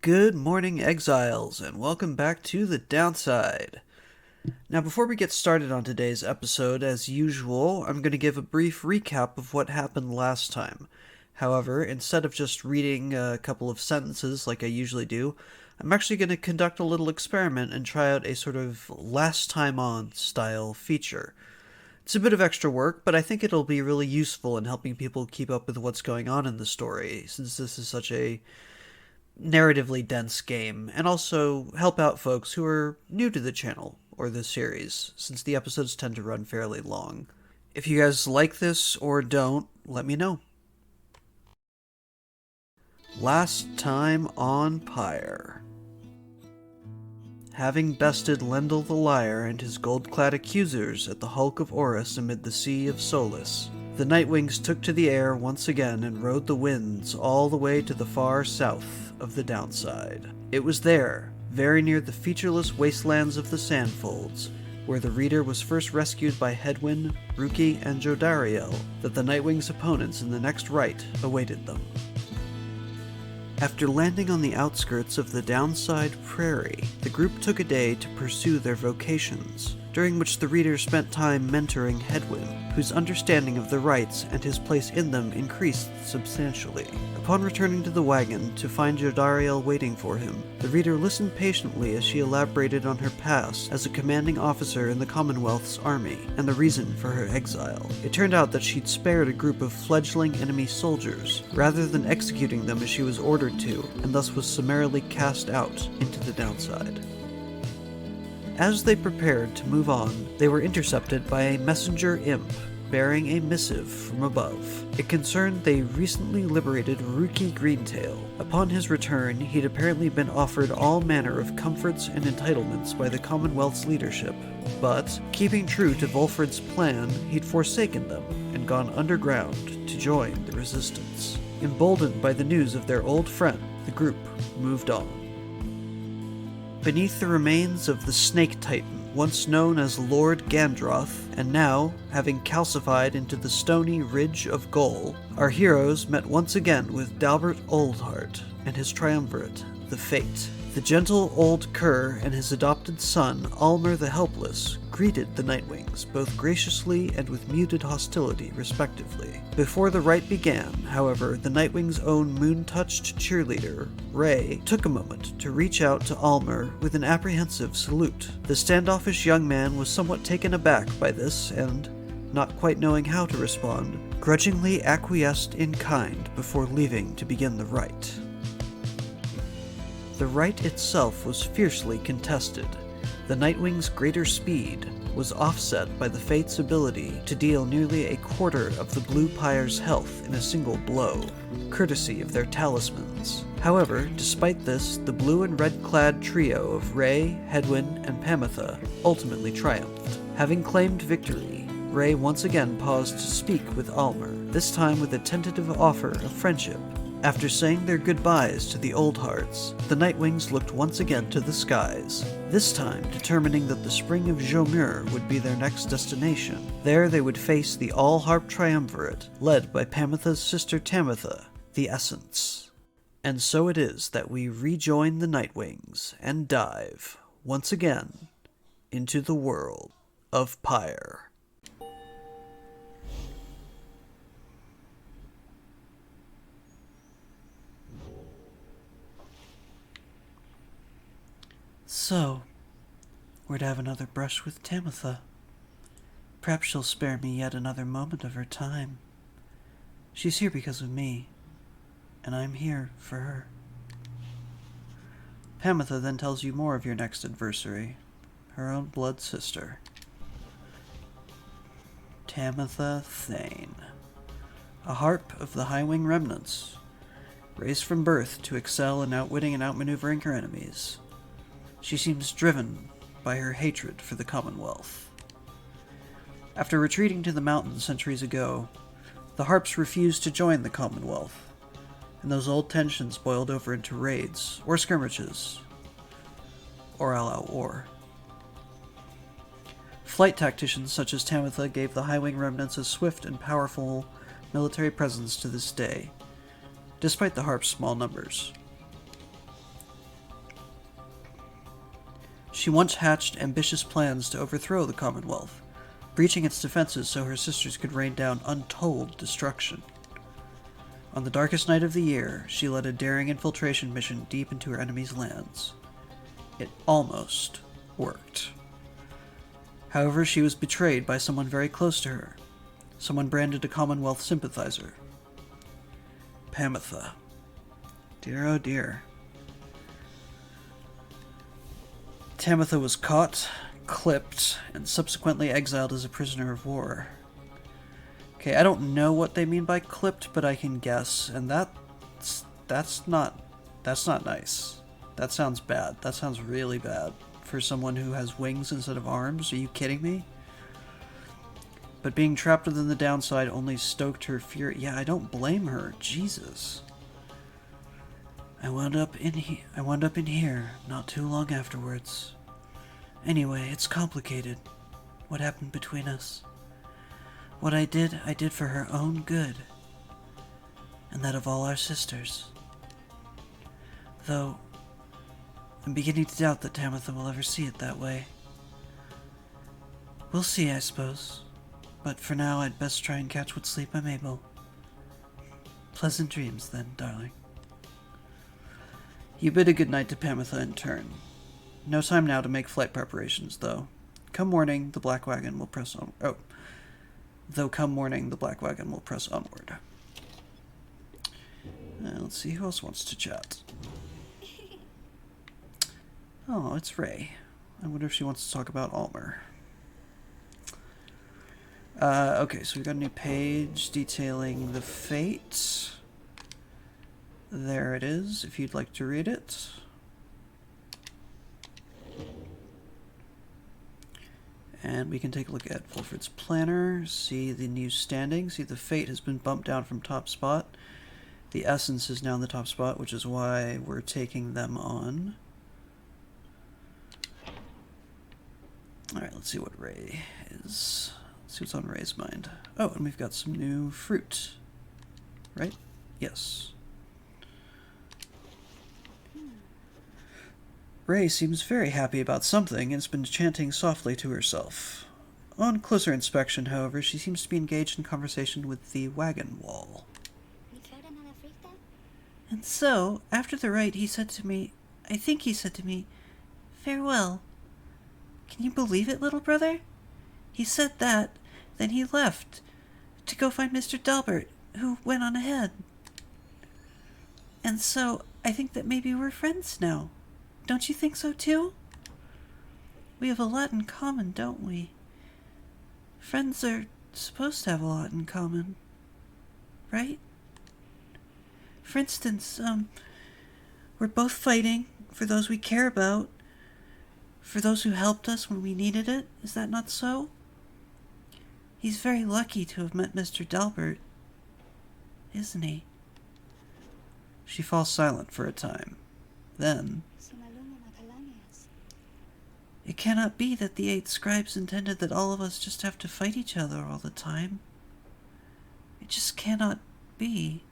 Good morning, exiles, and welcome back to The Downside. Now, before we get started on today's episode, as usual, I'm going to give a brief recap of what happened last time. However, instead of just reading a couple of sentences like I usually do, I'm actually going to conduct a little experiment and try out a sort of last time on style feature. It's a bit of extra work, but I think it'll be really useful in helping people keep up with what's going on in the story, since this is such a narratively dense game, and also help out folks who are new to the channel or the series, since the episodes tend to run fairly long. If you guys like this or don't, let me know. Last time on Pyre. Having bested Lendl the Liar and his gold-clad accusers at the hulk of Orus amid the Sea of Solace, the Nightwings took to the air once again and rode the winds all the way to the far south of the Downside. It was there, very near the featureless wastelands of the Sandfolds, where the reader was first rescued by Hedwyn, Ruki, and Jodariel, that the Nightwings' opponents in the next rite awaited them. After landing on the outskirts of the Downside Prairie, the group took a day to pursue their vocations, during which the reader spent time mentoring Hedwyn, whose understanding of the rites and his place in them increased substantially. Upon returning to the wagon to find Jodariel waiting for him, the reader listened patiently as she elaborated on her past as a commanding officer in the Commonwealth's army, and the reason for her exile. It turned out that she'd spared a group of fledgling enemy soldiers, rather than executing them as she was ordered to, and thus was summarily cast out into the Downside. As they prepared to move on, they were intercepted by a messenger imp bearing a missive from above. It concerned the recently liberated Ruki Greentail. Upon his return, he'd apparently been offered all manner of comforts and entitlements by the Commonwealth's leadership, but, keeping true to Volfred's plan, he'd forsaken them and gone underground to join the resistance. Emboldened by the news of their old friend, the group moved on. Beneath the remains of the Snake Titan, once known as Lord Gandroth, and now, having calcified into the stony ridge of Gol, our heroes met once again with Dalbert Oldheart and his triumvirate, the Fate. The gentle old Cur and his adopted son, Almer the Helpless, greeted the Nightwings, both graciously and with muted hostility, respectively. Before the rite began, however, the Nightwings' own moon-touched cheerleader, Ray, took a moment to reach out to Almer with an apprehensive salute. The standoffish young man was somewhat taken aback by this and, not quite knowing how to respond, grudgingly acquiesced in kind before leaving to begin the rite. The rite itself was fiercely contested. The Nightwing's greater speed was offset by the Fate's ability to deal nearly a quarter of the Blue Pyre's health in a single blow, courtesy of their talismans. However, despite this, the blue and red-clad trio of Ray, Hedwyn, and Tamitha ultimately triumphed. Having claimed victory, Ray once again paused to speak with Almer, this time with a tentative offer of friendship. After saying their goodbyes to the Old Hearts, the Nightwings looked once again to the skies, this time determining that the Spring of Jomer would be their next destination. There they would face the All-Harp Triumvirate, led by Pamitha's sister Tamitha, the Essence. And so it is that we rejoin the Nightwings and dive, once again, into the world of Pyre. So, we're to have another brush with Tamitha. Perhaps she'll spare me yet another moment of her time. She's here because of me, and I'm here for her. Tamitha then tells you more of your next adversary, her own blood sister. Tamitha Thane, a harp of the High-Wing remnants, raised from birth to excel in outwitting and outmaneuvering her enemies. She seems driven by her hatred for the Commonwealth. After retreating to the mountains centuries ago, the Harps refused to join the Commonwealth, and those old tensions boiled over into raids, or skirmishes, or all-out war. Flight tacticians such as Tamitha gave the High-Wing remnants a swift and powerful military presence to this day, despite the Harp's small numbers. She once hatched ambitious plans to overthrow the Commonwealth, breaching its defenses so her sisters could rain down untold destruction. On the darkest night of the year, she led a daring infiltration mission deep into her enemy's lands. It almost worked. However, she was betrayed by someone very close to her, someone branded a Commonwealth sympathizer. Tamitha. Dear oh dear. Tamitha was caught, clipped, and subsequently exiled as a prisoner of war. Okay, I don't know what they mean by clipped, but I can guess, and that's not nice. That sounds bad. That sounds really bad for someone who has wings instead of arms. Are you kidding me? But being trapped within the downside only stoked her fury. Yeah, I don't blame her. Jesus. I wound up in here not too long afterwards. Anyway, it's complicated. What happened between us? What I did for her own good. And that of all our sisters. Though, I'm beginning to doubt that Tamitha will ever see it that way. We'll see, I suppose. But for now, I'd best try and catch what sleep I'm able. Pleasant dreams, then, darling. You bid a good night to Tamitha in turn. No time now to make flight preparations, though. Come morning, the black wagon will press on. Oh. Though come morning, the black wagon will press onward. Let's see who else wants to chat. Oh, it's Ray. I wonder if she wants to talk about Almer. Okay, so we've got a new page detailing the fate. There it is, if you'd like to read it. And we can take a look at Wilfred's planner, see the new standing, see the fate has been bumped down from top spot. The essence is now in the top spot, which is why we're taking them on. Alright, let's see what Ray is. Let's see what's on Ray's mind. Oh, and we've got some new fruit. Right? Yes. Ray seems very happy about something and has been chanting softly to herself. On closer inspection, however, she seems to be engaged in conversation with the wagon wall. And so, after the rite, he said to me, I think he said to me, farewell. Can you believe it, little brother? He said that, then he left to go find Mr. Dalbert, who went on ahead. And so, I think that maybe we're friends now. Don't you think so, too? We have a lot in common, don't we? Friends are supposed to have a lot in common, right? For instance, we're both fighting for those we care about, for those who helped us when we needed it. Is that not so? He's very lucky to have met Mr. Dalbert, isn't he? She falls silent for a time. Then, it cannot be that the 8 scribes intended that all of us just have to fight each other all the time. It just cannot be.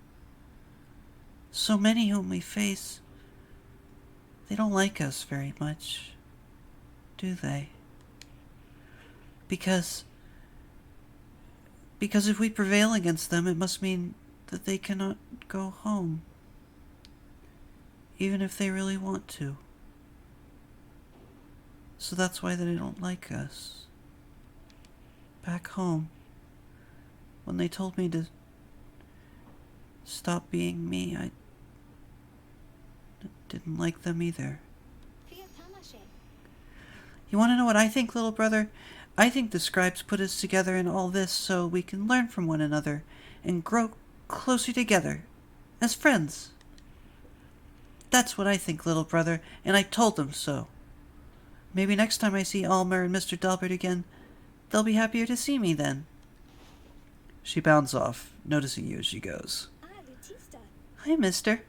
So many whom we face, they don't like us very much, do they? Because if we prevail against them, it must mean that they cannot go home, even if they really want to. So that's why they don't like us. Back home, when they told me to stop being me, I didn't like them either. You want to know what I think, little brother? I think the scribes put us together in all this so we can learn from one another and grow closer together as friends. That's what I think, little brother, and I told them so. Maybe next time I see Almer and Mr. Dalbert again, they'll be happier to see me then. She bounds off, noticing you as she goes. Hi, mister.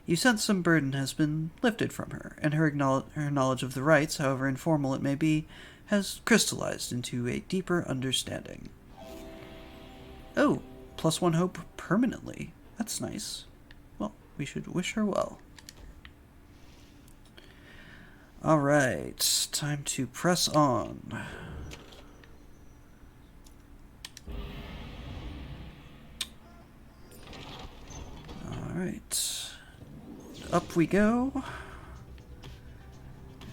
You sense some burden has been lifted from her, and her knowledge of the rites, however informal it may be, has crystallized into a deeper understanding. Oh, +1 hope permanently. That's nice. Well, we should wish her well. Alright, time to press on. Alright. Up we go.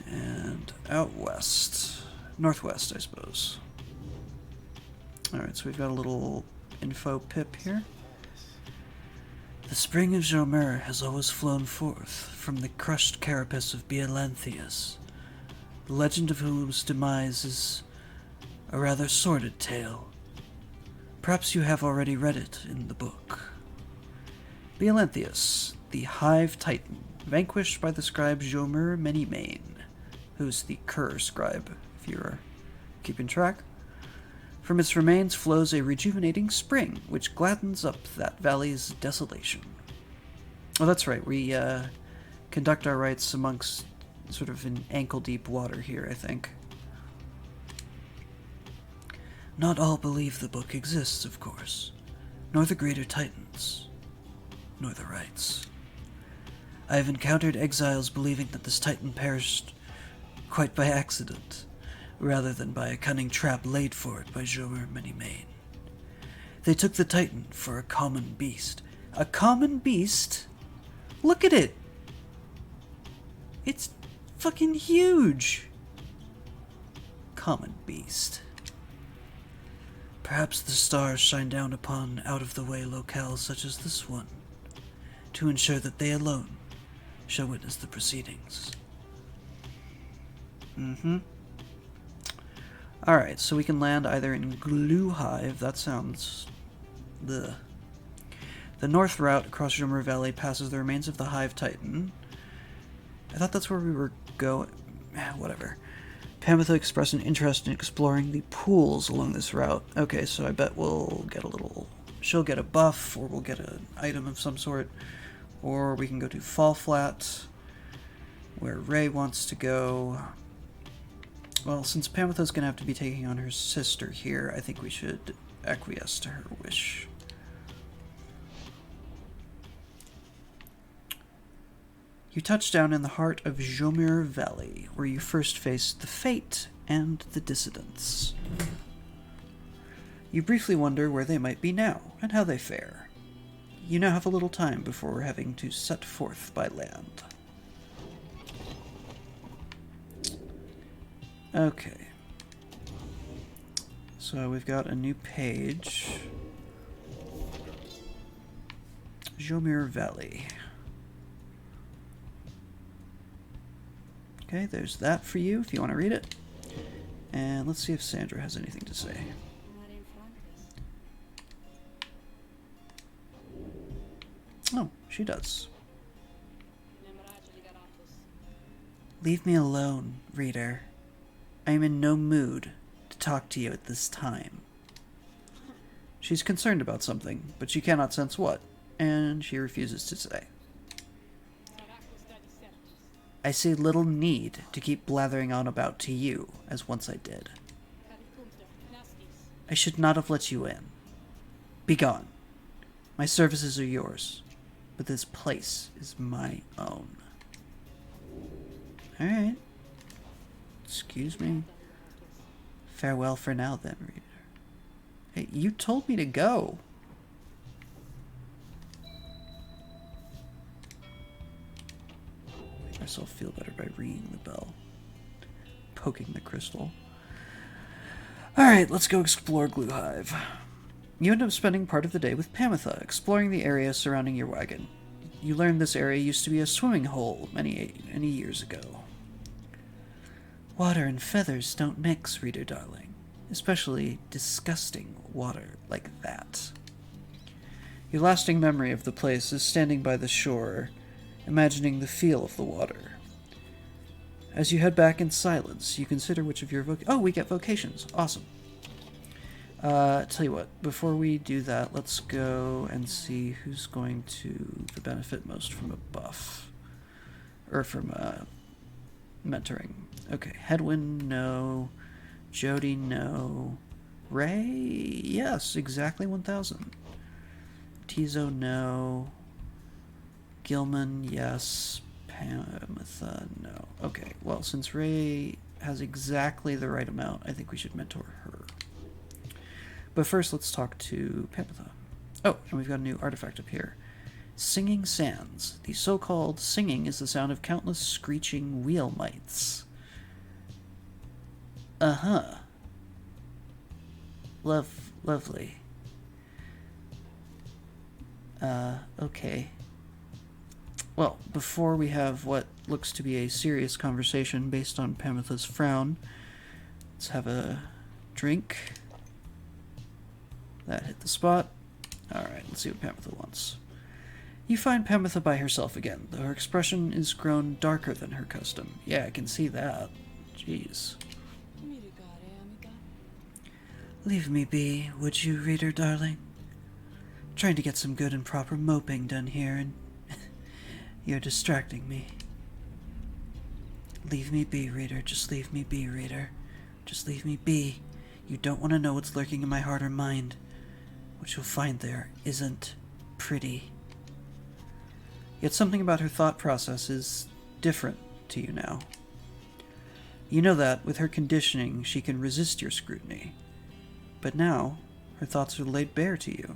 And out west. Northwest, I suppose. Alright, so we've got a little info pip here. The Spring of Jomer has always flown forth from the crushed carapace of Bielanthius, the legend of whose demise is a rather sordid tale. Perhaps you have already read it in the book. Bielanthius, the Hive Titan, vanquished by the scribe Jomer Many-Mane, who's the Cur scribe, if you're keeping track. From its remains flows a rejuvenating spring, which gladdens up that valley's desolation. Oh, that's right, we conduct our rites amongst sort of in ankle-deep water here, I think. Not all believe the book exists, of course, nor the greater titans, nor the rites. I have encountered exiles believing that this titan perished quite by accident, rather than by a cunning trap laid for it by Jomer Many-Mane. They took the titan for a common beast. A common beast? Look at it! It's fucking huge! Common beast. Perhaps the stars shine down upon out-of-the-way locales such as this one, to ensure that they alone shall witness the proceedings. Alright, so we can land either in Glue Hive, that sounds... The north route across Jomer Valley passes the remains of the Hive Titan. I thought that's where we were going. Whatever. Tamitha expressed an interest in exploring the pools along this route. Okay, so I bet we'll get a little... She'll get a buff, or we'll get an item of some sort. Or we can go to Fall Flat, where Ray wants to go. Well, since Tamitha's going to have to be taking on her sister here, I think we should acquiesce to her wish. You touch down in the heart of Jomer Valley, where you first faced the Fate and the Dissidents. You briefly wonder where they might be now, and how they fare. You now have a little time before having to set forth by land. Okay. So we've got a new page. Jomer Valley. Okay, there's that for you if you want to read it. And let's see if Sandra has anything to say. Oh, she does. Leave me alone, reader. I am in no mood to talk to you at this time. She's concerned about something, but she cannot sense what, and she refuses to say. I see little need to keep blathering on about to you, as once I did. I should not have let you in. Begone. My services are yours, but this place is my own. Alright. Excuse me. Farewell for now, then, reader. Hey, you told me to go. Make myself feel better by ringing the bell. Poking the crystal. Alright, let's go explore Glue Hive. You end up spending part of the day with Tamitha, exploring the area surrounding your wagon. You learn this area used to be a swimming hole many years ago. Water and feathers don't mix, reader darling. Especially disgusting water like that. Your lasting memory of the place is standing by the shore, imagining the feel of the water. As you head back in silence, you consider which of your oh, we get vocations. Awesome. Tell you what, before we do that, let's go and see who's going to benefit most from a buff. Or from mentoring. Okay, Hedwin, no. Jody, no. Ray, yes, exactly 1,000. Tizo, no. Gilman, yes. Tamitha, no. Okay, well, since Ray has exactly the right amount, I think we should mentor her. But first, let's talk to Tamitha. Oh, and we've got a new artifact up here. Singing Sands. The so-called singing is the sound of countless screeching wheel mites. Uh-huh. Lovely. Okay. Well, before we have what looks to be a serious conversation based on Tamitha's frown, let's have a drink. That hit the spot. Alright, let's see what Tamitha wants. You find Tamitha by herself again, though her expression is grown darker than her custom. Yeah, I can see that. Jeez. Leave me be, would you, reader darling? Trying to get some good and proper moping done here, and you're distracting me. Leave me be, reader. Just leave me be, reader. Just leave me be. You don't want to know what's lurking in my heart or mind. What you'll find there isn't pretty. Yet something about her thought process is different to you now. You know that, with her conditioning, she can resist your scrutiny. But now, her thoughts are laid bare to you.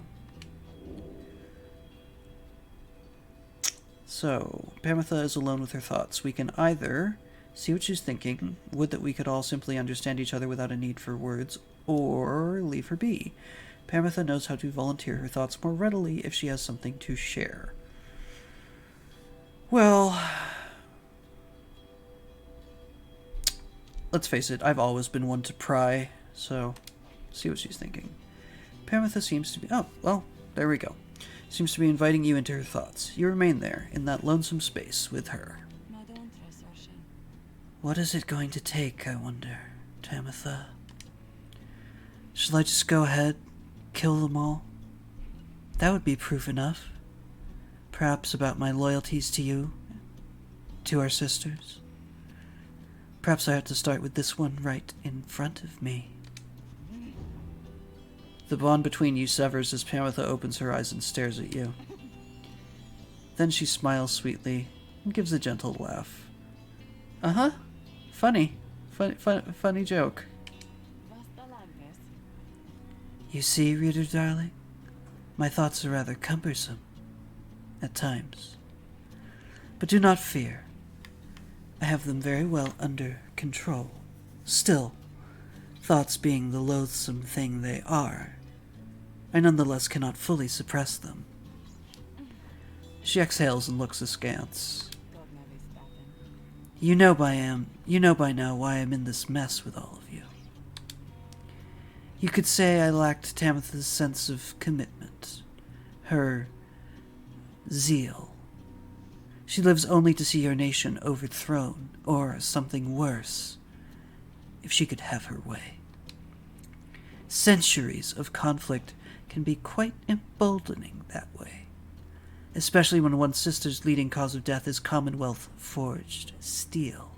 So, Tamitha is alone with her thoughts. We can either see what she's thinking, would that we could all simply understand each other without a need for words, or leave her be. Tamitha knows how to volunteer her thoughts more readily if she has something to share. Well, let's face it, I've always been one to pry, so see what she's thinking. Tamitha seems to be... Oh, well, there we go. Seems to be inviting you into her thoughts. You remain there, in that lonesome space, with her. What is it going to take, I wonder, Tamitha? Shall I just go ahead, kill them all? That would be proof enough. Perhaps about my loyalties to you, to our sisters. Perhaps I have to start with this one right in front of me. The bond between you severs as Tamitha opens her eyes and stares at you. Then she smiles sweetly and gives a gentle laugh. Uh-huh. Funny. Funny joke. You see, reader darling, my thoughts are rather cumbersome at times. But do not fear. I have them very well under control. Still, thoughts being the loathsome thing they are, I nonetheless cannot fully suppress them. She exhales and looks askance. You know by now why I'm in this mess with all of you. You could say I lacked Tamitha's sense of commitment, her zeal. She lives only to see your nation overthrown, or something worse, if she could have her way. Centuries of conflict can be quite emboldening that way, especially when one's sister's leading cause of death is Commonwealth-forged steel,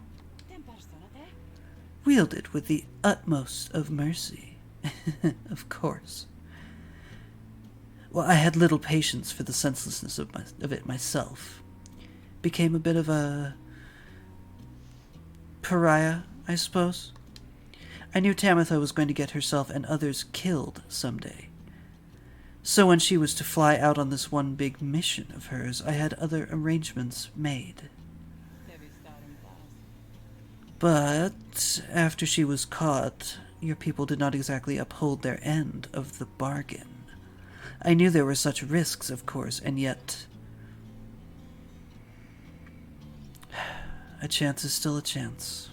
wielded with the utmost of mercy. Of course. Well, I had little patience for the senselessness of it myself. Became a bit of a pariah, I suppose. I knew Tamitha was going to get herself and others killed someday. So when she was to fly out on this one big mission of hers, I had other arrangements made. But after she was caught, your people did not exactly uphold their end of the bargain. I knew there were such risks, of course, and yet a chance is still a chance.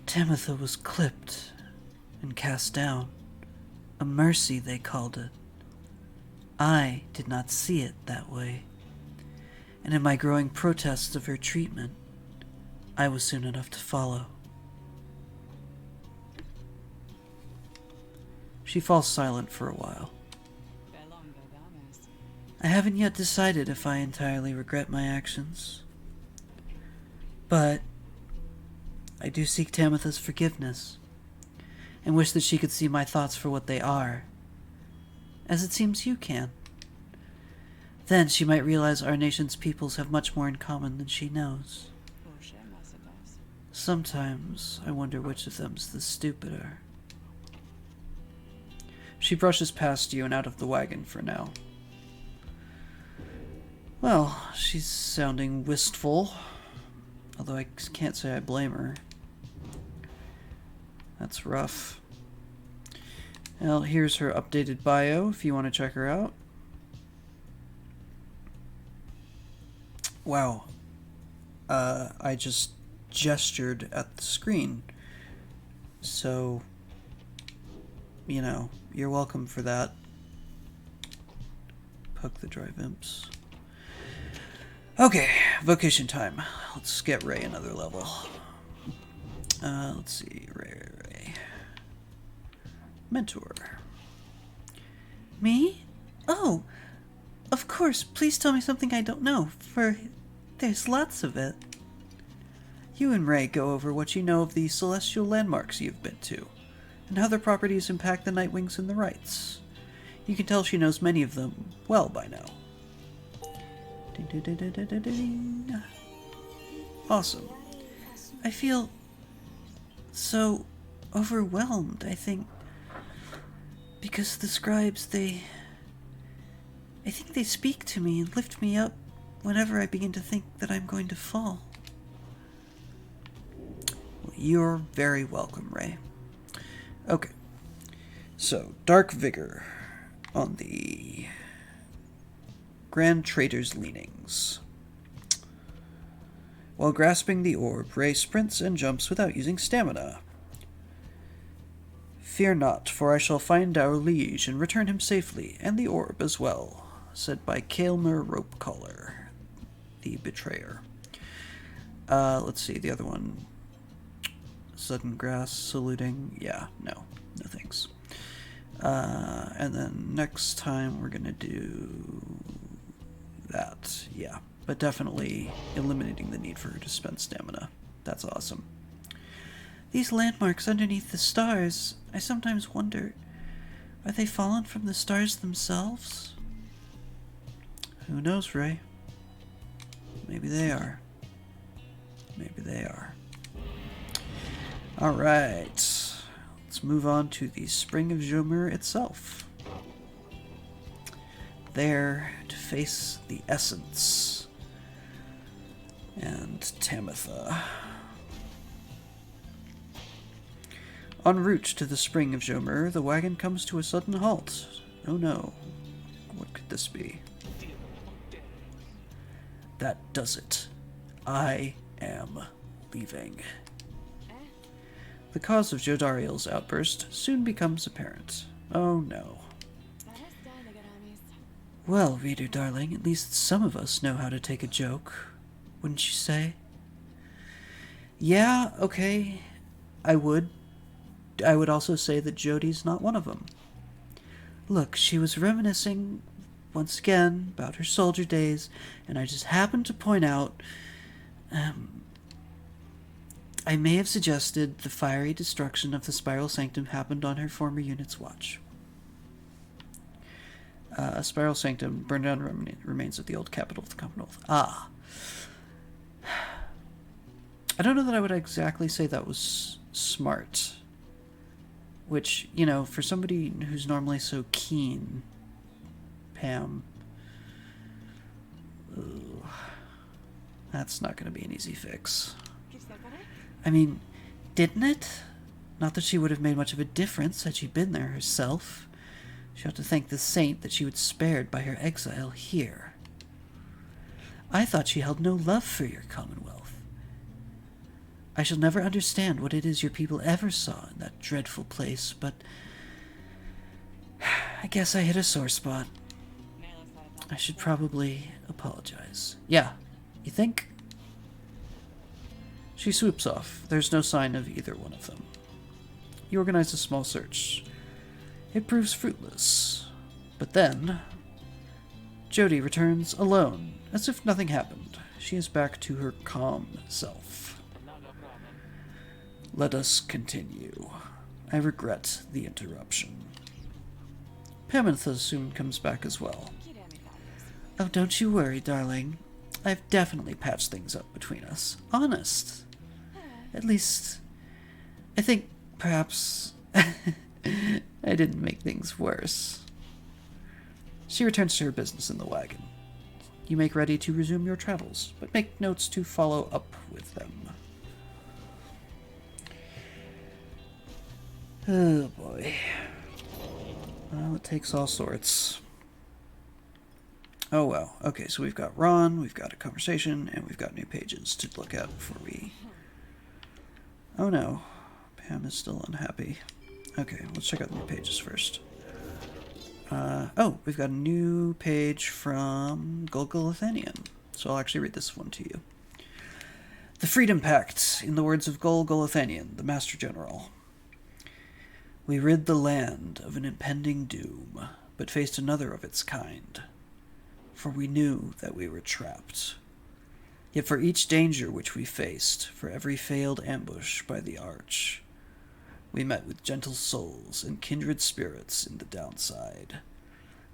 Tamitha was clipped and cast down. A mercy, they called it. I did not see it that way, and in my growing protests of her treatment, I was soon enough to follow. She falls silent for a while. I haven't yet decided if I entirely regret my actions, but I do seek Tamitha's forgiveness, and wish that she could see my thoughts for what they are, as it seems you can. Then she might realize our nation's peoples have much more in common than she knows. Sometimes I wonder which of them's the stupider. She brushes past you and out of the wagon for now. Well, she's sounding wistful. Although I can't say I blame her. That's rough. Well, here's her updated bio if you want to check her out. Wow. I just gestured at the screen. So, you know, you're welcome for that. Poke the drive imps. Okay, vocation time. Let's get Ray another level. Let's see, Ray. Mentor. Me? Oh, of course. Please tell me something I don't know, for there's lots of it. You and Ray go over what you know of the celestial landmarks you've been to, and how their properties impact the Nightwings and the Rights. You can tell she knows many of them well by now. Awesome. I feel so overwhelmed, I think, because the scribes, I think they speak to me and lift me up whenever I begin to think that I'm going to fall. Well, you're very welcome, Ray. Okay. So, Dark Vigor on the Grand Trader's Leanings. While grasping the orb, Ray sprints and jumps without using stamina. Fear not, for I shall find our liege and return him safely, and the orb as well, said by Kaelmer Ropecaller, the betrayer. Let's see, the other one. Sudden Grass, saluting. Yeah, no thanks. And then next time we're gonna do that, yeah. But definitely eliminating the need for her to spend stamina. That's awesome. These landmarks underneath the stars, I sometimes wonder, are they fallen from the stars themselves? Who knows, Ray? Maybe they are. Maybe they are. Alright. Let's move on to the Spring of Jomer itself. There to face the Essence and Tamitha. En route to the Spring of Jomer, the wagon comes to a sudden halt. Oh no. What could this be? That does it. I am leaving. The cause of Jodariel's outburst soon becomes apparent. Oh no. Well, reader darling, at least some of us know how to take a joke, wouldn't you say? Yeah, okay, I would. I would also say that Jodie's not one of them. Look, she was reminiscing once again about her soldier days, and I just happened to point out, I may have suggested the fiery destruction of the Spiral Sanctum happened on her former unit's watch. Spiral Sanctum, burned down remains of the old capital of the Commonwealth. Ah. I don't know that I would exactly say that was smart. Which, you know, for somebody who's normally so keen, Pam, that's not going to be an easy fix. I mean, didn't it? Not that she would have made much of a difference had she been there herself. She ought to thank the saint that she was spared by her exile here. I thought she held no love for your Commonwealth. I shall never understand what it is your people ever saw in that dreadful place, but I guess I hit a sore spot. I should probably apologize. Yeah, you think? She swoops off. There's no sign of either one of them. You organize a small search. It proves fruitless. But then, Jodie returns alone, as if nothing happened. She is back to her calm self. Let us continue. I regret the interruption. Tamitha soon comes back as well. Oh, don't you worry, darling. I've definitely patched things up between us. Honest. At least, I think perhaps I didn't make things worse. She returns to her business in the wagon. You make ready to resume your travels, but make notes to follow up with them. Oh boy. Well, it takes all sorts. Oh well. Okay, so we've got Ron, we've got a conversation, and we've got new pages to look at before we... Oh no. Pam is still unhappy. Okay, let's check out the new pages first. Oh, we've got a new page from Golgolothanian. So I'll actually read this one to you. The Freedom Pact, in the words of Golgolothanian, the Master General. We rid the land of an impending doom, but faced another of its kind. For we knew that we were trapped. Yet for each danger which we faced, for every failed ambush by the Arch, we met with gentle souls and kindred spirits in the downside,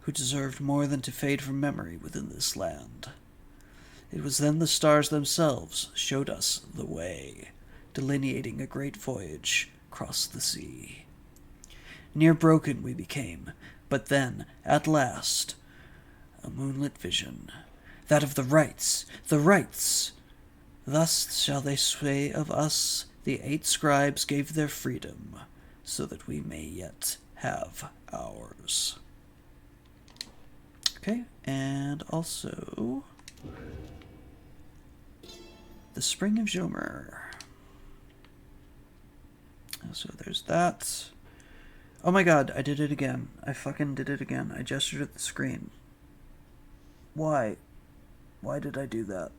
who deserved more than to fade from memory within this land. It was then the stars themselves showed us the way, delineating a great voyage across the sea. Near broken we became, but then, at last, a moonlit vision, that of the rights, the rights! Thus shall they sway of us, the 8 scribes gave their freedom, so that we may yet have ours. Okay, and also... the Spring of Jomer. So there's that. Oh my god, I did it again. I fucking did it again. I gestured at the screen. Why? Why did I do that?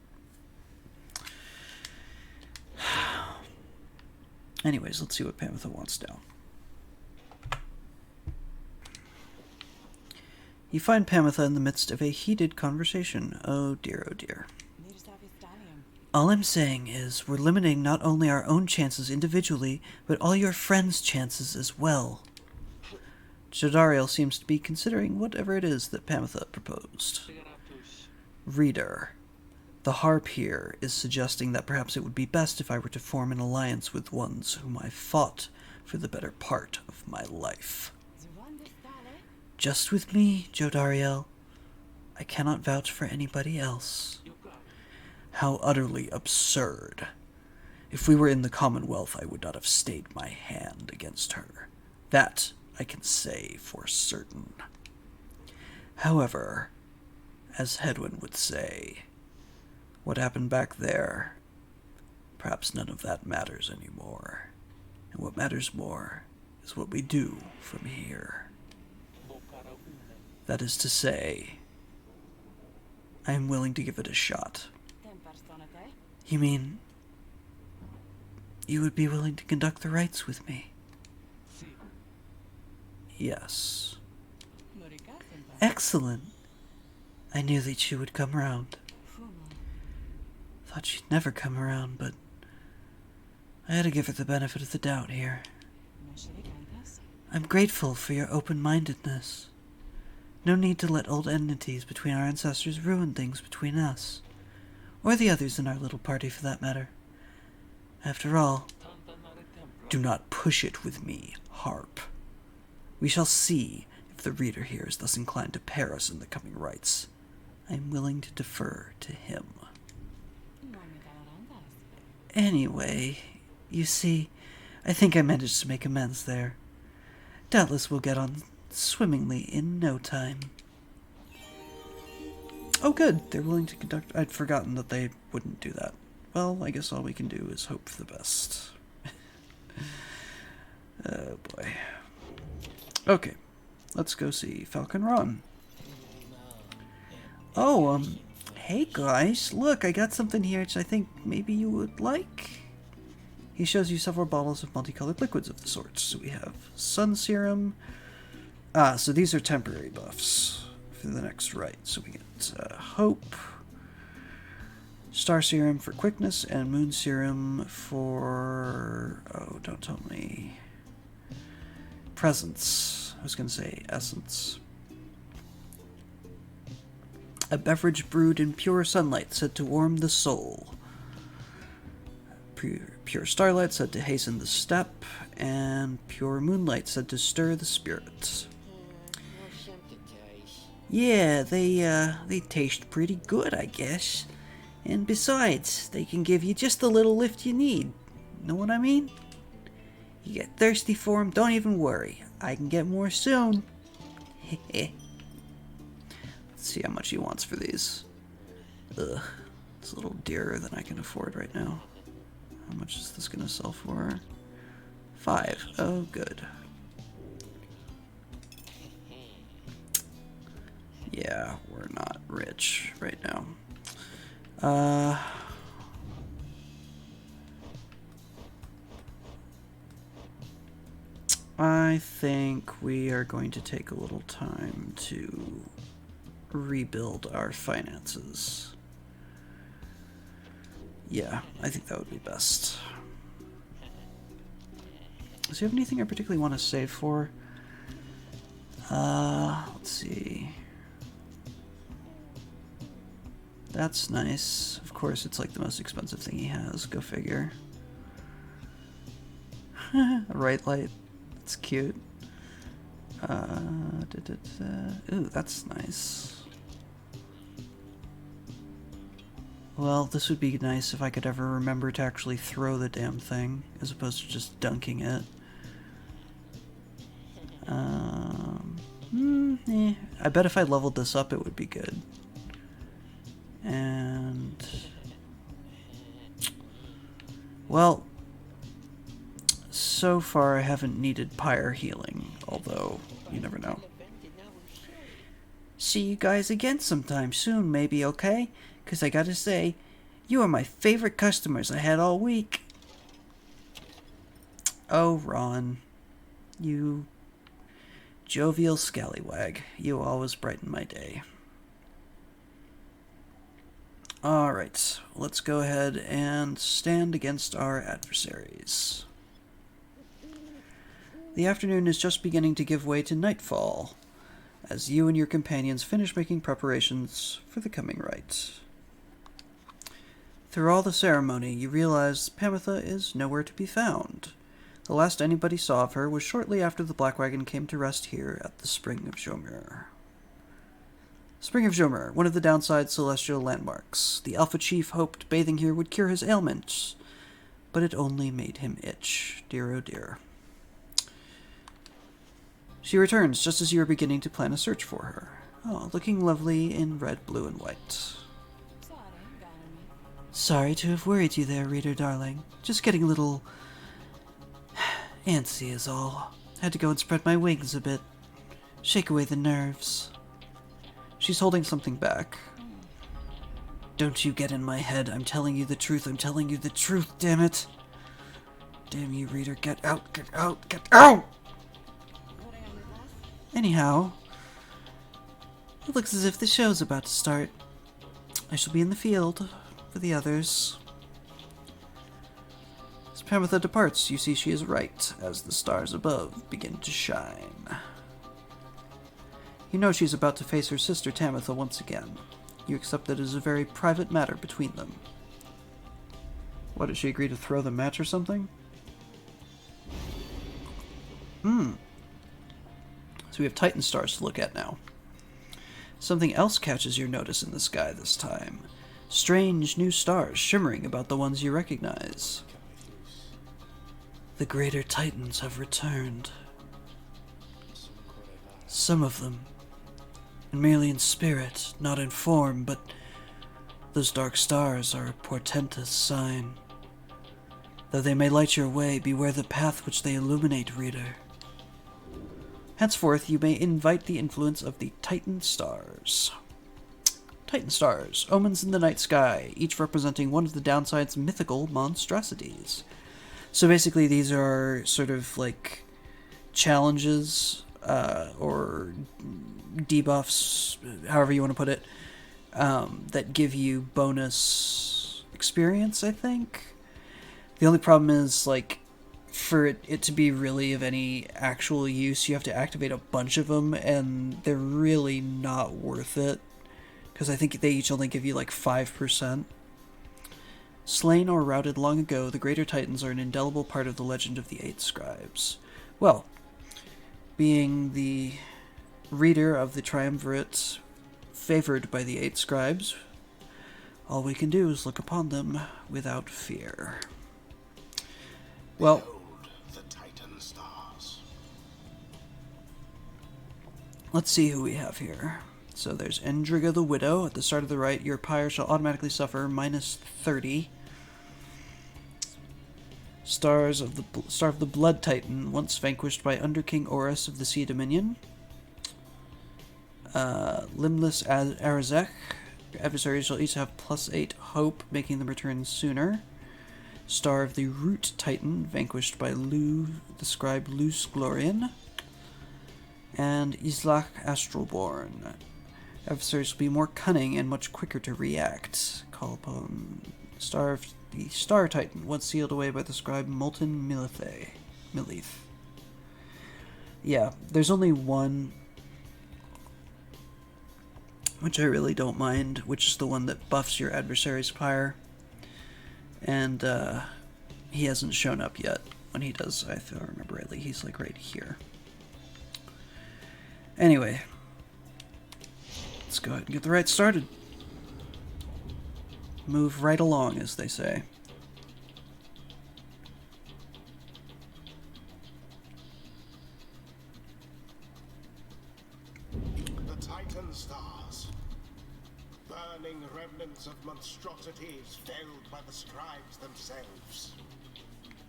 Anyways, let's see what Tamitha wants now. You find Tamitha in the midst of a heated conversation. Oh dear, oh dear. All I'm saying is, we're limiting not only our own chances individually, but all your friends' chances as well. Jodariel seems to be considering whatever it is that Tamitha proposed. Reader, the harp here is suggesting that perhaps it would be best if I were to form an alliance with ones whom I fought for the better part of my life. Just with me, Jodariel. I cannot vouch for anybody else. How utterly absurd. If we were in the Commonwealth, I would not have stayed my hand against her. That I can say for certain. However, as Hedwin would say, what happened back there, perhaps none of that matters anymore. And what matters more is what we do from here. That is to say, I am willing to give it a shot. You mean, you would be willing to conduct the rites with me? Yes. Excellent. I knew that she would come around. Thought she'd never come around, but I had to give her the benefit of the doubt here. I'm grateful for your open-mindedness. No need to let old enmities between our ancestors ruin things between us. Or the others in our little party, for that matter. After all, do not push it with me, harp. We shall see if the reader here is thus inclined to pair us in the coming rites. I am willing to defer to him. Anyway, you see, I think I managed to make amends there. Doubtless we'll get on swimmingly in no time. Oh good, they're willing to conduct... I'd forgotten that they wouldn't do that. Well, I guess all we can do is hope for the best. Oh boy. Okay, let's go see Falcon Ron. Oh, hey guys, look, I got something here which I think maybe you would like. He shows you several bottles of multicolored liquids of the sorts. So we have Sun Serum. So these are temporary buffs for the next rite. So we get Hope, Star Serum for quickness, and Moon Serum for... oh, don't tell me. Presence. I was going to say essence. A beverage brewed in pure sunlight said to warm the soul. Pure starlight said to hasten the step, and pure moonlight said to stir the spirit. Yeah, they taste pretty good, I guess. And besides, they can give you just the little lift you need. Know what I mean? You get thirsty for them, don't even worry. I can get more soon. Let's see how much he wants for these. Ugh, it's a little dearer than I can afford right now. How much is this gonna sell for? 5. Oh, good. Yeah, we're not rich right now. I think we are going to take a little time to rebuild our finances. Yeah, I think that would be best. Does he have anything I particularly want to save for? Let's see. That's nice. Of course, it's like the most expensive thing he has. Go figure. A right light. That's cute. Ooh, that's nice. Well, this would be nice if I could ever remember to actually throw the damn thing, as opposed to just dunking it. I bet if I leveled this up, it would be good. And... well, so far I haven't needed Pyre healing, although you never know. See you guys again sometime soon, maybe, okay? Because I gotta say, you are my favorite customers I had all week. Oh, Ron. You jovial scallywag. You always brighten my day. Alright, let's go ahead and stand against our adversaries. The afternoon is just beginning to give way to nightfall, as you and your companions finish making preparations for the coming rite. Through all the ceremony, you realize Tamitha is nowhere to be found. The last anybody saw of her was shortly after the Black Wagon came to rest here at the Spring of Jomer. Spring of Jomer, one of the downside celestial landmarks. The Alpha Chief hoped bathing here would cure his ailments, but it only made him itch. Dear oh dear. She returns just as you are beginning to plan a search for her. Oh, looking lovely in red, blue, and white. Sorry to have worried you there, reader darling. Just getting a little antsy is all. Had to go and spread my wings a bit. Shake away the nerves. She's holding something back. Don't you get in my head. I'm telling you the truth. I'm telling you the truth, damn it. Damn you, reader. Get out, get out, get out! Anyhow, it looks as if the show's about to start. I shall be in the field for the others. As Tamitha departs, you see she is right, as the stars above begin to shine. You know she's about to face her sister Tamitha once again. You accept that it is a very private matter between them. What, did she agree to throw the match or something? So we have Titan stars to look at now. Something else catches your notice in the sky this time. Strange new stars shimmering about the ones you recognize. The greater Titans have returned. Some of them. And merely in spirit, not in form, but those dark stars are a portentous sign. Though they may light your way, beware the path which they illuminate, reader. Henceforth, you may invite the influence of the Titan stars. Titan stars, omens in the night sky, each representing one of the downside's mythical monstrosities. So basically, these are sort of like challenges, or debuffs, however you want to put it, that give you bonus experience, I think. The only problem is, like, for it to be really of any actual use, you have to activate a bunch of them, and they're really not worth it. because I think they each only give you like 5%. Slain or routed long ago, the Greater Titans are an indelible part of the legend of the Eight Scribes. Well, being the reader of the Triumvirate favored by the Eight Scribes, all we can do is look upon them without fear. Well, behold the Titan stars. Let's see who we have here. So there's Endriga the Widow. At the start of the right, your Pyre shall automatically suffer -30. Star of the Blood Titan, once vanquished by Underking Horus of the Sea Dominion. Limbless Arazek. Adversaries shall each have +8 hope, making them return sooner. Star of the Root Titan, vanquished by the scribe Luce Glorian. And Islach Astralborn. Adversaries will be more cunning and much quicker to react. Call upon Star of the Star Titan, once sealed away by the scribe Molten Milith. Yeah, there's only one, which I really don't mind, which is the one that buffs your adversary's Pyre. And he hasn't shown up yet. When he does, if I remember rightly, he's like right here. Anyway, let's go ahead and get the rite started. Move right along, as they say. The Titan stars, burning remnants of monstrosities felled by the scribes themselves.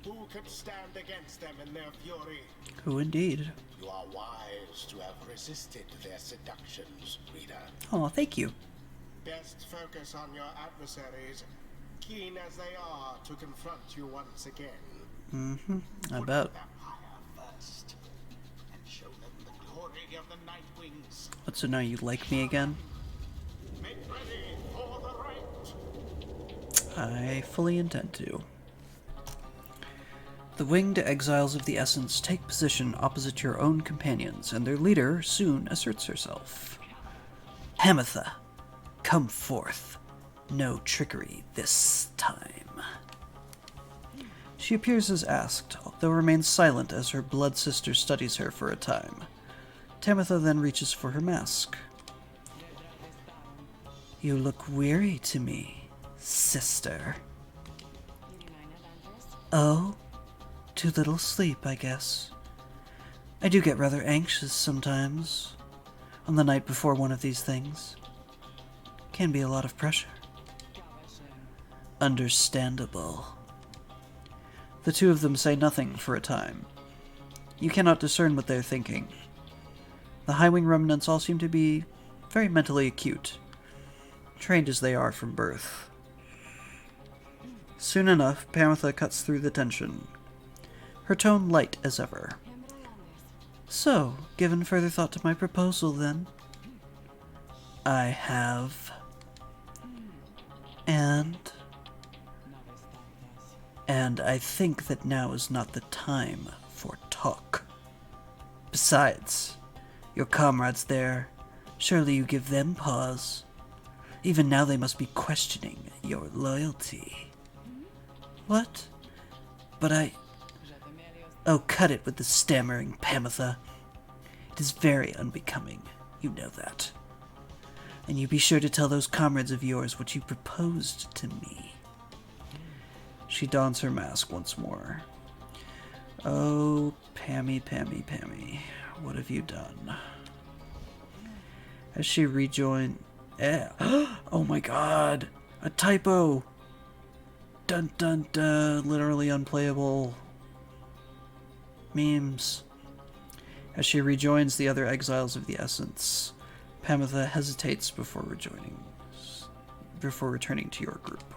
Who could stand against them in their fury? Who indeed? You are wise to have resisted their seductions, reader. Oh, thank you. Best focus on your adversaries, keen as they are to confront you once again. I bet. Put them higher first, and show them the glory of the Night Wings. What, so now you like me again? Make ready for the rite. I fully intend to. The winged exiles of the Essence take position opposite your own companions, and their leader soon asserts herself. Tamitha, come forth. No trickery this time. She appears as asked, though remains silent as her blood sister studies her for a time. Tamitha then reaches for her mask. You look weary to me, sister. Oh? Too little sleep, I guess. I do get rather anxious sometimes. On the night before one of these things. Can be a lot of pressure. Understandable. The two of them say nothing for a time. You cannot discern what they're thinking. The Highwing remnants all seem to be very mentally acute, trained as they are from birth. Soon enough, Tamitha cuts through the tension, her tone light as ever. So, given further thought to my proposal, then? I have. And I think that now is not the time for talk. Besides, your comrades there, surely you give them pause. Even now they must be questioning your loyalty. What? But I... Oh, cut it with the stammering, Tamitha. It is very unbecoming, you know that. And you be sure to tell those comrades of yours what you proposed to me. She dons her mask once more. Oh, Pammy, Pammy, Pammy, what have you done? As she rejoined... Oh my god! A typo! Dun dun dun, literally unplayable memes. As she rejoins the other exiles of the Essence, Tamitha hesitates before returning to your group.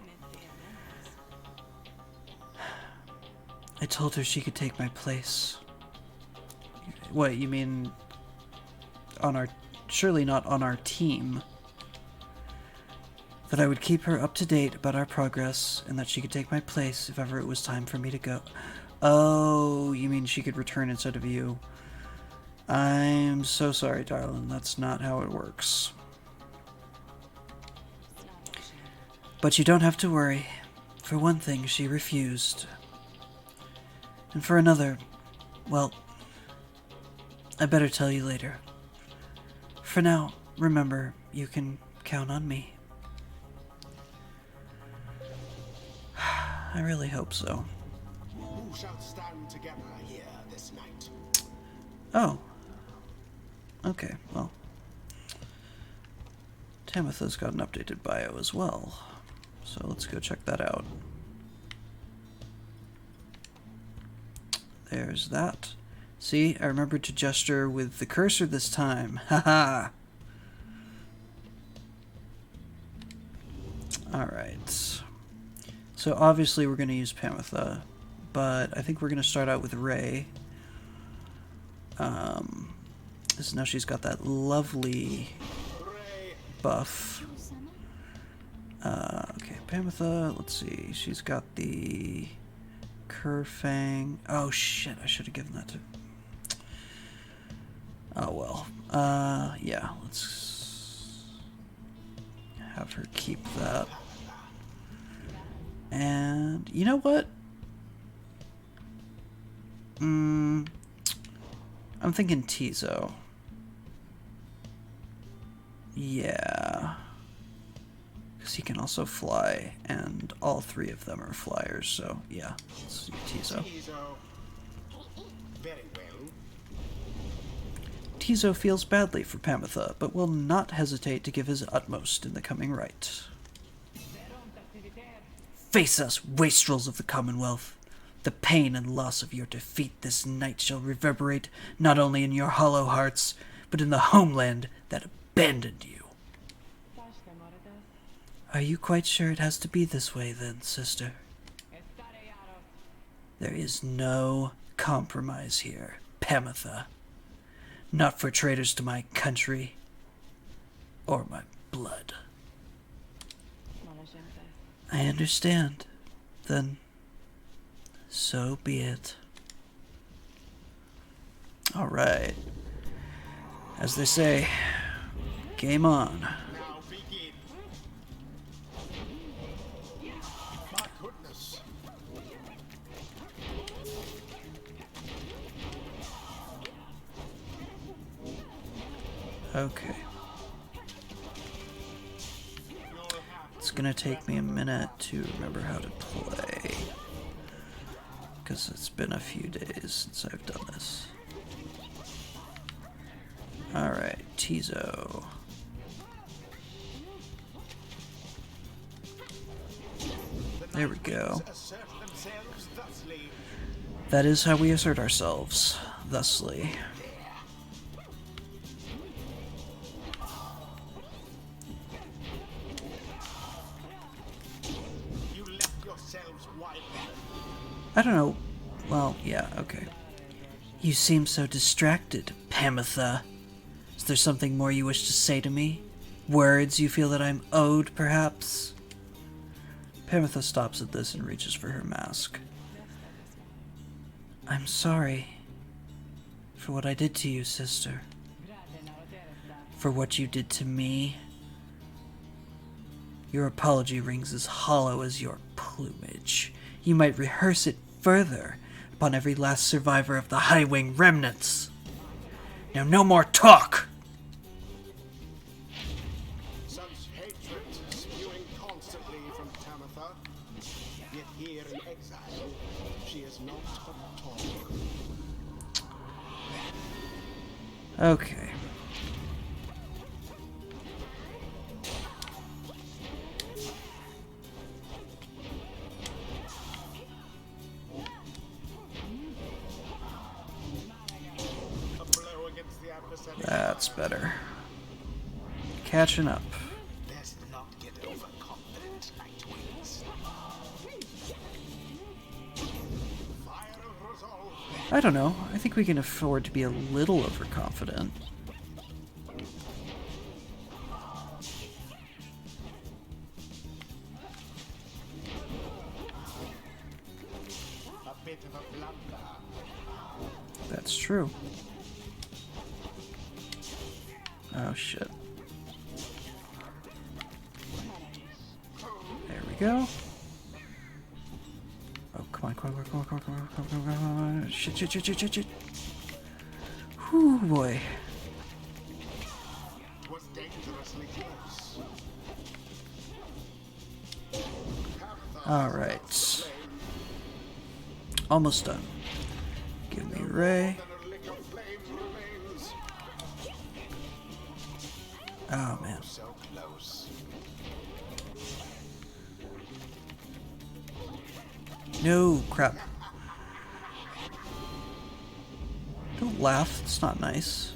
I told her she could take my place. What, you mean on our... surely not on our team. That I would keep her up to date about our progress, and that she could take my place if ever it was time for me to go. Oh, you mean she could return instead of you. I'm so sorry, darling. That's not how it works. But you don't have to worry. For one thing, she refused. And for another, well, I better tell you later. For now, remember, you can count on me. I really hope so. Who shall stand together here this night? Oh. Okay, well. Tamitha's got an updated bio as well. So let's go check that out. There's that. See, I remembered to gesture with the cursor this time. Haha! Alright. So obviously we're going to use Tamitha, but I think we're going to start out with Ray. So now she's got that lovely buff. Okay, Tamitha, let's see. She's got the Kerfang. Oh shit, I should have given that to... Oh well. Yeah, let's have her keep that. And you know what? I'm thinking Tizo. Yeah. Because he can also fly, and all three of them are flyers, so yeah, let's do Tizo. Very well. Tizo feels badly for Tamitha, but will not hesitate to give his utmost in the coming right. Face us, wastrels of the Commonwealth. The pain and loss of your defeat this night shall reverberate not only in your hollow hearts, but in the homeland that abandoned you. Are you quite sure it has to be this way then, sister? There is no compromise here, Tamitha. Not for traitors to my country or my blood. I understand. Then, so be it. Alright. As they say, game on. Now begin. My goodness. Okay. It's gonna take me a minute to remember how to play, because it's been a few days since I've done this. Alright, Tizo. There we go. That is how we assert ourselves, thusly. I don't know. Well, yeah, okay. You seem so distracted, Tamitha. Is there something more you wish to say to me? Words you feel that I'm owed, perhaps? Tamitha stops at this and reaches for her mask. I'm sorry for what I did to you, sister. For what you did to me. Your apology rings as hollow as your plumage. You might rehearse it further upon every last survivor of the High-Wing remnants. Now no more talk! Such hatred spewing constantly from Tamitha, yet here in exile, she is not a talker. Okay. That's better. Catching up. Best not get overconfident, Nightwings. Fire of resolve. I don't know. I think we can afford to be a little overconfident. A bit of a blunder. That's true. Oh shit. There go. Oh, come on, come on, come on, come on, come on, come on, come on, come on. Shit, shit, shit, shit, shit, shit. Whew, boy. Was dangerously close. Alright. Almost done. Give me Ray. Oh, man. So close. No, crap. Don't laugh, it's not nice.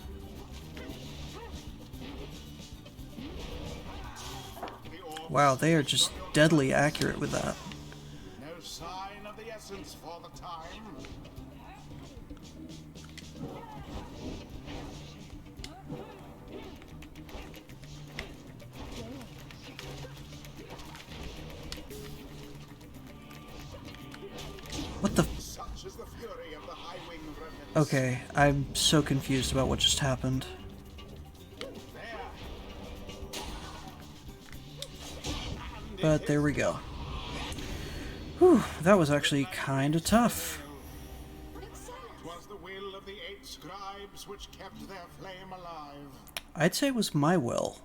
Wow, they are just deadly accurate with that. No sign of the essence for the time. What the? Such is the fury of the high-wing remnants. Okay, I'm so confused about what just happened. But there we go. Whew, that was actually kind of tough. Was the will of the 8 scribes which kept their flame alive. I'd say it was my will.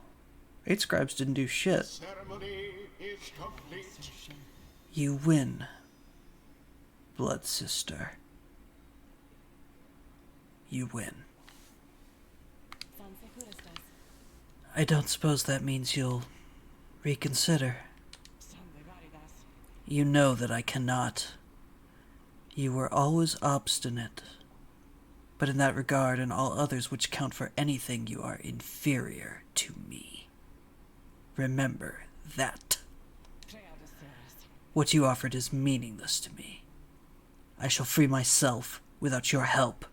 8 scribes didn't do shit. Ceremony is complete. You win, Blood Sister. You win. I don't suppose that means you'll reconsider. You know that I cannot. You were always obstinate. But in that regard and all others which count for anything, you are inferior to me. Remember that. What you offered is meaningless to me. I shall free myself without your help,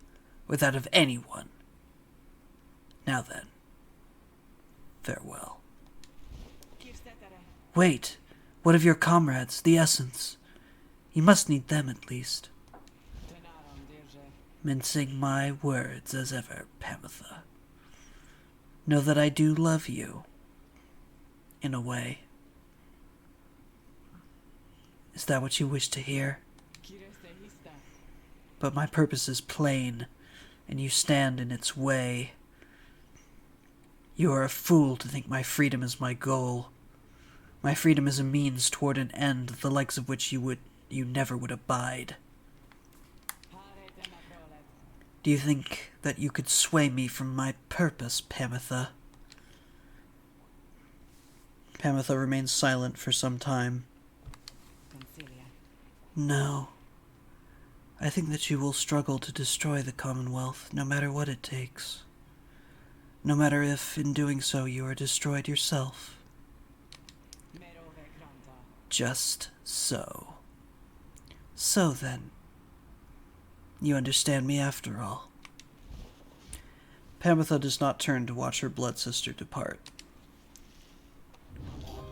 or that of anyone. Now then, farewell. Wait, what of your comrades, the Essence? You must need them at least. Mincing my words as ever, Tamitha. Know that I do love you. In a way. Is that what you wish to hear? But my purpose is plain, and you stand in its way. You are a fool to think my freedom is my goal. My freedom is a means toward an end, the likes of which you never would abide. Do you think that you could sway me from my purpose, Tamitha? Tamitha remains silent for some time. No. I think that you will struggle to destroy the Commonwealth, no matter what it takes. No matter if, in doing so, you are destroyed yourself. Just so. So then, you understand me after all. Tamitha does not turn to watch her blood sister depart.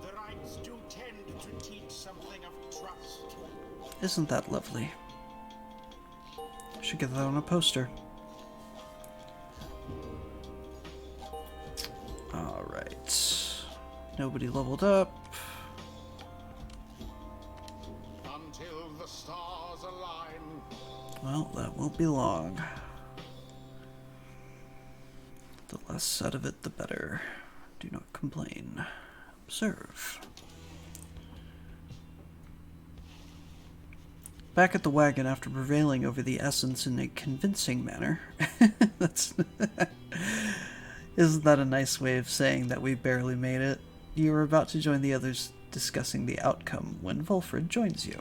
The rites do tend to teach something of trust. Isn't that lovely? I should get that on a poster. Alright. Nobody leveled up. Until the stars align. Well, that won't be long. The less said of it, the better. Do not complain. Observe. Back at the wagon after prevailing over the Essence in a convincing manner. That's... Isn't that a nice way of saying that we barely made it? You are about to join the others discussing the outcome when Volfred joins you.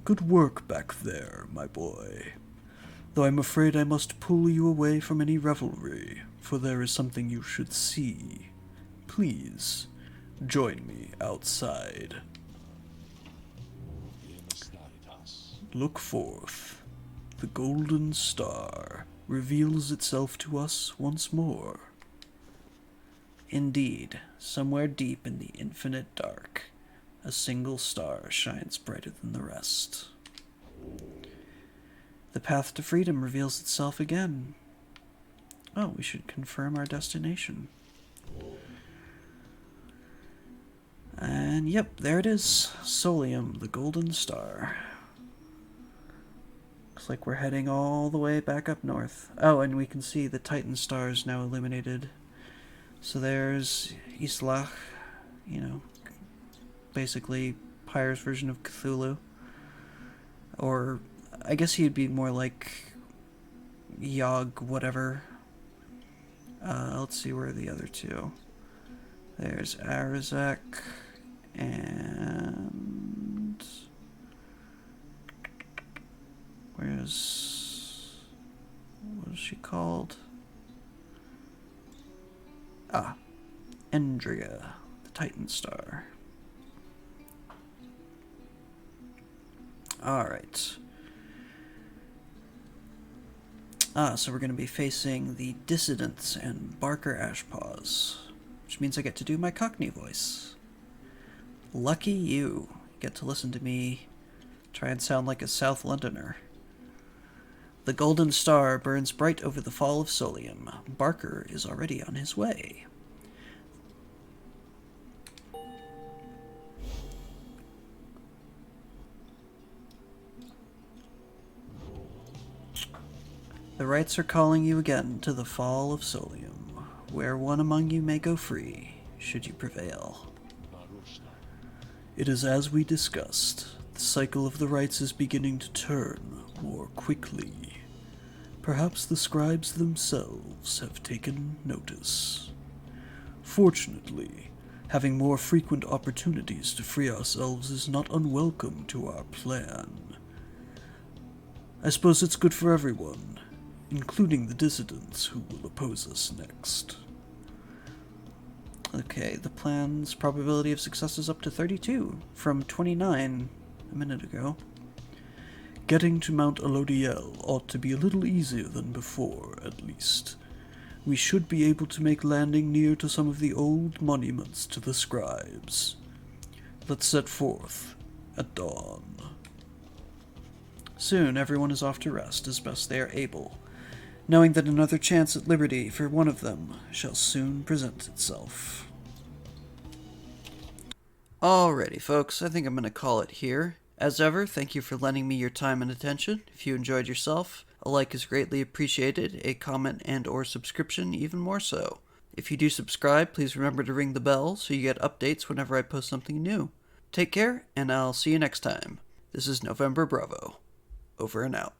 Good work back there, my boy. Though I'm afraid I must pull you away from any revelry, for there is something you should see. Please, join me outside. Look forth. The golden star reveals itself to us once more. Indeed, somewhere deep in the infinite dark, a single star shines brighter than the rest. The path to freedom reveals itself again. Oh, we should confirm our destination. And yep, there it is. Solium, the Golden Star. Looks like we're heading all the way back up north. Oh, and we can see the Titan stars now illuminated. So there's Islach, you know, basically Pyre's version of Cthulhu. Or, I guess he'd be more like Yogg whatever. Let's see, where are the other two? There's Arazak and... where's... what is she called? Ah, Endria, the Titan Star. Alright. So we're going to be facing the Dissidents and Barker Ashpaws, which means I get to do my Cockney voice. Lucky you. Get to listen to me try and sound like a South Londoner. The Golden Star burns bright over the fall of Solium. Barker is already on his way. The rites are calling you again to the fall of Solium, where one among you may go free, should you prevail. It is as we discussed. The cycle of the rites is beginning to turn more quickly. Perhaps the scribes themselves have taken notice. Fortunately, having more frequent opportunities to free ourselves is not unwelcome to our plan. I suppose it's good for everyone, including the dissidents who will oppose us next. Okay, the plan's probability of success is up to 32, from 29 a minute ago. Getting to Mount Elodiel ought to be a little easier than before, at least. We should be able to make landing near to some of the old monuments to the scribes. Let's set forth at dawn. Soon everyone is off to rest as best they are able, knowing that another chance at liberty for one of them shall soon present itself. Alrighty, folks, I think I'm going to call it here. As ever, thank you for lending me your time and attention. If you enjoyed yourself, a like is greatly appreciated, a comment and or subscription even more so. If you do subscribe, please remember to ring the bell so you get updates whenever I post something new. Take care, and I'll see you next time. This is November Bravo. Over and out.